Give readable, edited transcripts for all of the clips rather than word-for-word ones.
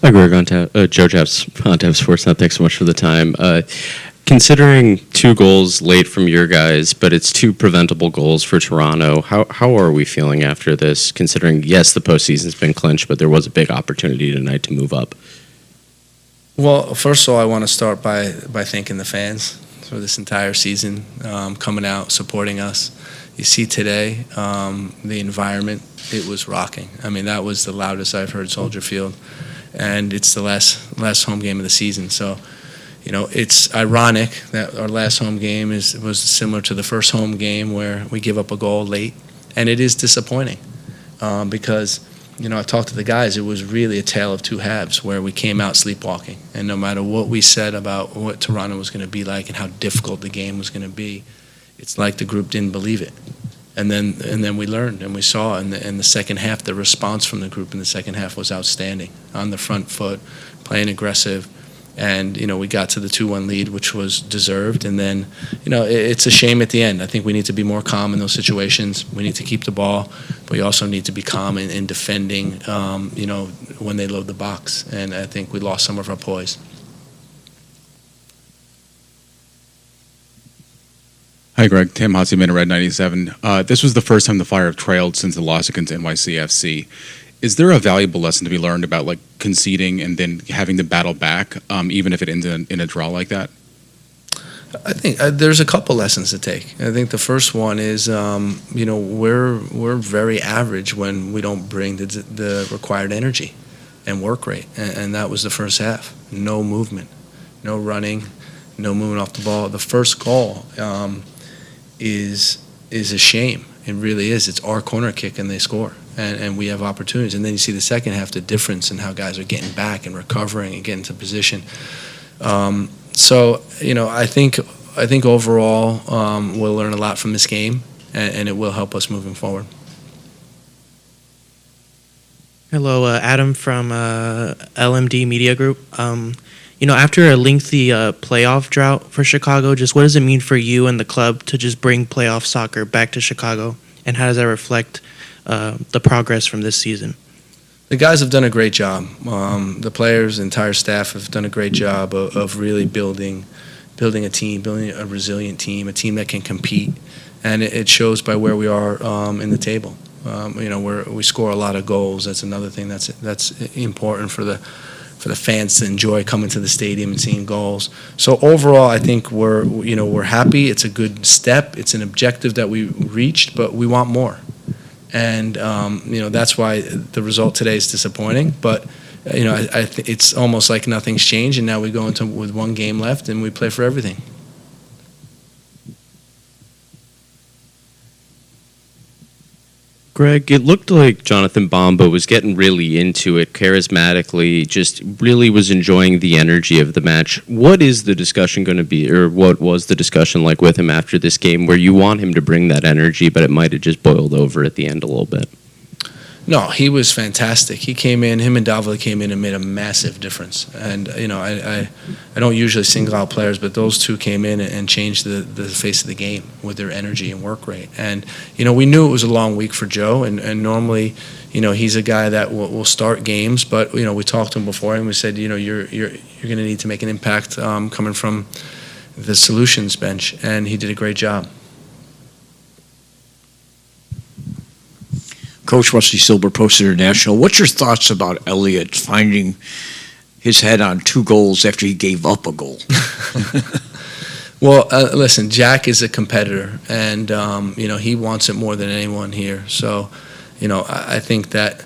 Hi, Greg, Joe Japs on Dev Sports. Thanks so much for the time. Considering 2 goals late from your guys, but it's 2 preventable goals for Toronto, how are we feeling after this, considering, yes, the postseason's been clinched, but there was a big opportunity tonight to move up? Well, first of all, I want to start by thanking the fans for this entire season, coming out, supporting us. You see today, the environment, it was rocking. I mean, that was the loudest I've heard Soldier Field, and it's the last home game of the season. So, you know, it's ironic that our last home game was similar to the first home game where we give up a goal late, and it is disappointing because, you know, I talked to the guys. It was really a tale of 2 halves where we came out sleepwalking, and no matter what we said about what Toronto was going to be like and how difficult the game was going to be, it's like the group didn't believe it. And then we learned and we saw in the second half, the response from the group in the second half was outstanding. On the front foot, playing aggressive, and, you know, we got to the 2-1 lead, which was deserved. And then, you know, it's a shame at the end. I think we need to be more calm in those situations. We need to keep the ball, but we also need to be calm in defending, you know, when they load the box. And I think we lost some of our poise. Hi, Greg. Tim Hatziman, Red 97. This was the first time the Fire have trailed since the loss against NYCFC. Is there a valuable lesson to be learned about, like, conceding and then having to battle back, even if it ends in a draw like that? I think there's a couple lessons to take. I think the first one is, you know, we're very average when we don't bring the required energy and work rate, and that was the first half. No movement, no running, no movement off the ball. The first goal is a shame. It really is. It's our corner kick and they score, and we have opportunities. And then you see the second half, the difference in how guys are getting back and recovering and getting to position. So, you know, I think overall we'll learn a lot from this game, and it will help us moving forward. Hello, Adam from LMD Media Group. You know, after a lengthy playoff drought for Chicago, just what does it mean for you and the club to just bring playoff soccer back to Chicago, and how does that reflect the progress from this season? The guys have done a great job. The players, the entire staff have done a great job of really building a team, building a resilient team, a team that can compete, and it shows by where we are in the table. You know, we score a lot of goals. That's another thing that's important for the fans to enjoy coming to the stadium and seeing goals. So overall, I think we're happy. It's a good step. It's an objective that we reached, but we want more. And you know, that's why the result today is disappointing. But you know, it's almost like nothing's changed, and now we go into with 1 game left, and we play for everything. Greg, it looked like Jonathan Bamba was getting really into it charismatically, just really was enjoying the energy of the match. What is the discussion going to be, or what was the discussion like with him after this game, where you want him to bring that energy, but it might have just boiled over at the end a little bit? No, he was fantastic. He came in, him and Davila came in and made a massive difference. And, you know, I don't usually single out players, but those 2 came in and changed the face of the game with their energy and work rate. And, you know, we knew it was a long week for Joe, and normally, you know, he's a guy that will start games, but, you know, we talked to him before and we said, you know, you're going to need to make an impact coming from the solutions bench, and he did a great job. Coach Rusty Silber, Post International. What's your thoughts about Elliott finding his head on 2 goals after he gave up a goal? Well, listen, Jack is a competitor, and you know, he wants it more than anyone here. So, you know, I think that,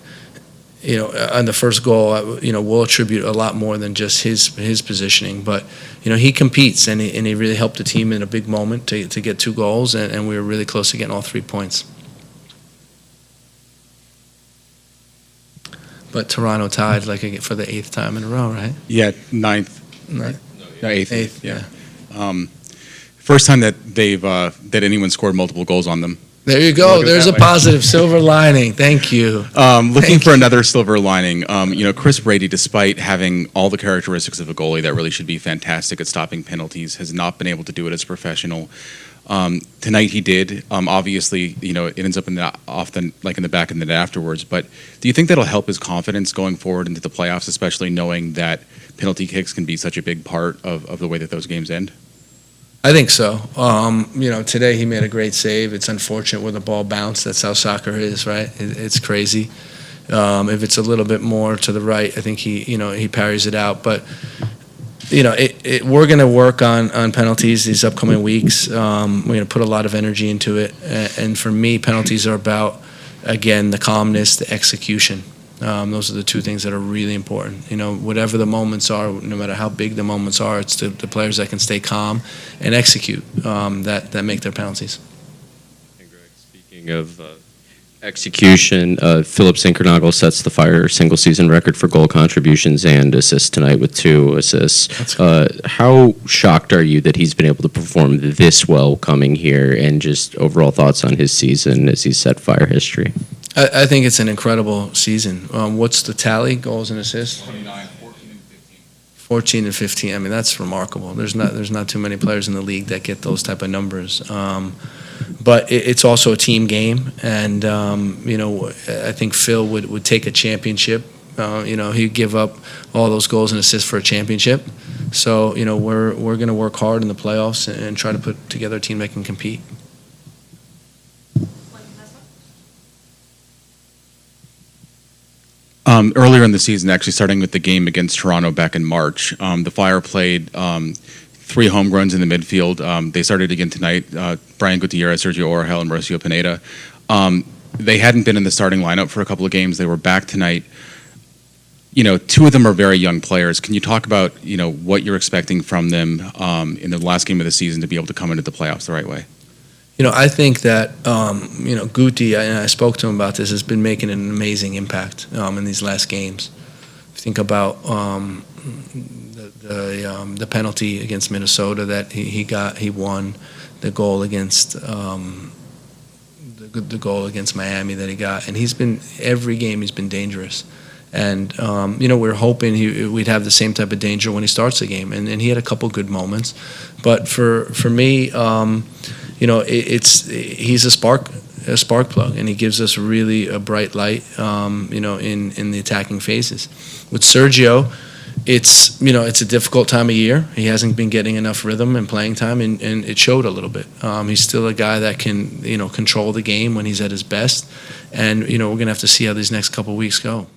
you know, on the first goal, you know, we'll attribute a lot more than just his positioning. But, you know, he competes, and he really helped the team in a big moment to get 2 goals, and we were really close to getting all 3 points. But Toronto tied for the 8th time in a row, right? Yeah, 9th. Right. No, 8th. 8th, yeah. First time that they've that anyone scored multiple goals on them. There you go. There's a positive silver lining. Thank you. Looking for another silver lining. You know, Chris Brady, despite having all the characteristics of a goalie that really should be fantastic at stopping penalties, has not been able to do it as a professional. Tonight he did. Obviously, it ends up in the in the back of the net afterwards. But do you think that'll help his confidence going forward into the playoffs, especially knowing that penalty kicks can be such a big part of the way that those games end? I think so. Today he made a great save. It's unfortunate where the ball bounced. That's how soccer is, right? It's crazy. If it's a little bit more to the right, I think he parries it out. But we're going to work on penalties these upcoming weeks. We're going to put a lot of energy into it. And for me, penalties are about, again, the calmness, the execution. Those are the two things that are really important. Whatever the moments are, no matter how big the moments are, it's the players that can stay calm and execute that make their penalties. Hey, Greg, speaking of execution, Philip Sinkernagel sets the Fire single-season record for goal contributions and assists tonight with 2 assists. How shocked are you that he's been able to perform this well coming here, and just overall thoughts on his season as he's set Fire history? I think it's an incredible season. What's the tally, goals and assists? 29, 14, and 15. 14 and 15. I mean, that's remarkable. There's not too many players in the league that get those type of numbers. But it's also a team game, and I think Phil would take a championship. He'd give up all those goals and assists for a championship. So we're going to work hard in the playoffs and try to put together a team that can compete. Earlier in the season, actually starting with the game against Toronto back in March, the Fire played 3 homegrowns in the midfield. They started again tonight. Brian Gutierrez, Sergio Orhel, and Mauricio Pineda. They hadn't been in the starting lineup for a couple of games. They were back tonight. 2 of them are very young players. Can you talk about what you're expecting from them in the last game of the season to be able to come into the playoffs the right way? I think that, Guti, and I spoke to him about this, has been making an amazing impact in these last games. Think about the penalty against Minnesota that he got. He won the goal against the goal against Miami that he got, and every game he's been dangerous. And we're hoping we'd have the same type of danger when he starts the game, and he had a couple good moments. But for me, he's a spark plug, and he gives us really a bright light, in the attacking phases. With Sergio, it's a difficult time of year. He hasn't been getting enough rhythm and playing time, and it showed a little bit. He's still a guy that can control the game when he's at his best, and we're gonna have to see how these next couple weeks go.